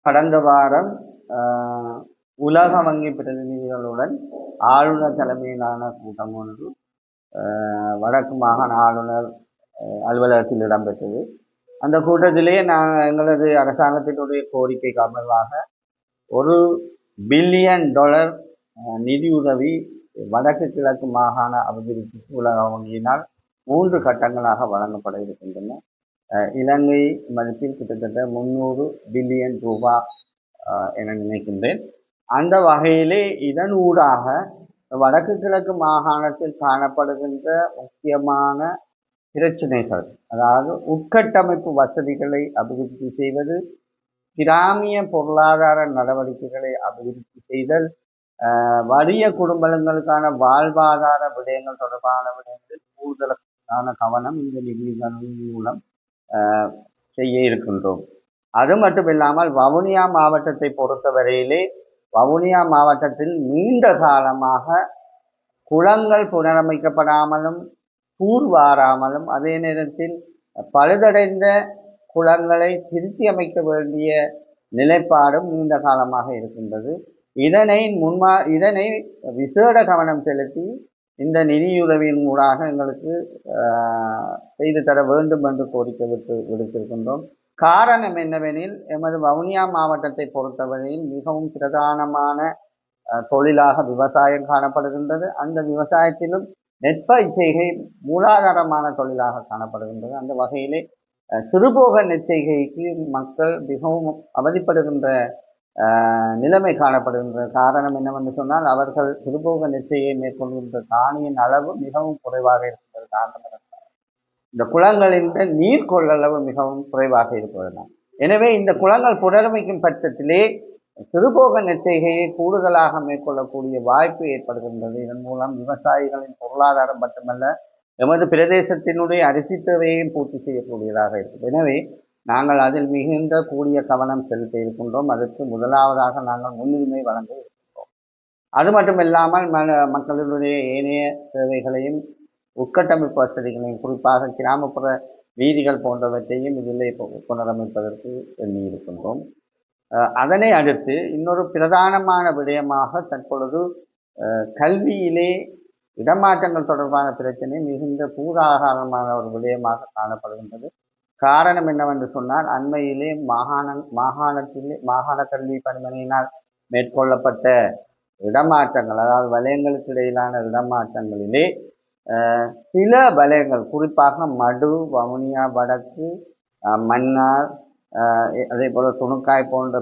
கடந்த வாரம் உலக வங்கி பிரதிநிதிகளுடன் ஆளுநர் தலைமையிலான கூட்டம் ஒன்று வடக்கு மாகாண ஆளுநர் அலுவலகத்தில் இடம்பெற்றது. அந்த கூட்டத்திலே எங்களது அரசாங்கத்தினுடைய கோரிக்கை காரணமாக $1 பில்லியன் நிதியுதவி வடக்கு கிழக்கு மாகாண அபிவிருத்திக்கு உலக வங்கியினால் 3 கட்டங்களாக வழங்கப்பட இருக்கின்றன. இலங்கை மதிப்பில் கிட்டத்தட்ட 300 பில்லியன் ரூபாய் என நினைக்கின்றேன். அந்த வகையிலே இதன் ஊடாக வடக்கு கிழக்கு மாகாணத்தில் காணப்படுகின்ற முக்கியமான பிரச்சனைகள், அதாவது உட்கட்டமைப்பு வசதிகளை அபிவிருத்தி செய்வது, கிராமிய பொருளாதார நடவடிக்கைகளை அபிவிருத்தி செய்தல், வறிய குடும்பங்களுக்கான வாழ்வாதார விடயங்கள் தொடர்பான விடயங்களில் கூடுதலான கவனம் இந்த நிதிகளின் மூலம் செய்ய இருக்கின்றோம். அது மட்டுமில்லாமல் வவுனியா மாவட்டத்தை பொறுத்தவரையிலே வவுனியா மாவட்டத்தில் நீண்ட காலமாக குளங்கள் புனரமைக்கப்படாமலும் தூர்வாராமலும் அதே நேரத்தில் பழுதடைந்த குளங்களை திருத்தி அமைக்க வேண்டிய நிலைப்பாடும் நீண்ட காலமாக இருக்கின்றது. இதனை விசேட கவனம் செலுத்தி இந்த நிதியுதவியின் ஊடாக எங்களுக்கு செய்து தர வேண்டும் என்று கோரிக்கை விடுத்திருக்கின்றோம். காரணம் என்னவெனில், எமது வவுனியா மாவட்டத்தை பொறுத்தவரையில் மிகவும் பிரதானமான தொழிலாக விவசாயம் காணப்படுகின்றது. அந்த விவசாயத்திலும் நெற்பயிர் செய்கை மூலாதாரமான தொழிலாக காணப்படுகின்றது. அந்த வகையிலே சிறுபோக நெற்செய்கைக்கு மக்கள் மிகவும் அவதிப்படுகின்ற நிலைமை காணப்படுகின்ற காரணம் என்னவென்று சொன்னால், அவர்கள் சிறுபோக நெற்செய்கையை மேற்கொள்கின்ற தானியின் அளவு மிகவும் குறைவாக இருக்கின்றது. காரணம் இந்த குளங்களின் நீர் கொள்ளளவு மிகவும் குறைவாக இருப்பதுதான். எனவே இந்த குளங்கள் புனரமைக்கும் பட்சத்திலே சிறுபோக நெற்செய்கையை கூடுதலாக மேற்கொள்ளக்கூடிய வாய்ப்பு ஏற்படுகின்றது. இதன் மூலம் விவசாயிகளின் பொருளாதாரம் மட்டுமல்ல, எமது பிரதேசத்தினுடைய அரிசி தேவையையும் பூர்த்தி செய்யக்கூடியதாக இருக்குது. எனவே நாங்கள் அதில் மிகுந்த கூடிய கவனம் செலுத்த இருக்கின்றோம். அதற்கு முதலாவதாக நாங்கள் முன்னுரிமை வழங்க இருக்கின்றோம். அது மட்டுமில்லாமல் மக்களுடைய ஏனைய தேவைகளையும் உட்கட்டமைப்பு வசதிகளையும், குறிப்பாக கிராமப்புற வீதிகள் போன்றவற்றையும் இதில் புனரமைப்பதற்கு எண்ணி இருக்கின்றோம். அதனை அடுத்து இன்னொரு பிரதானமான விடயமாக தற்பொழுது கல்வியிலே இடமாற்றங்கள் தொடர்பான பிரச்சனை மிகுந்த பூதாகாரமான ஒரு விடயமாக காணப்படுகின்றது. காரணம் என்னவென்று சொன்னால், அண்மையிலே மாகாண கல்வி பணிமனையினால் மேற்கொள்ளப்பட்ட இடமாற்றங்கள், அதாவது வலயங்களுக்கு இடையிலான இடமாற்றங்களிலே சில வலயங்கள், குறிப்பாக மடு, வவுனியா வடக்கு, மன்னார், அதே போல துணுக்காய் போன்ற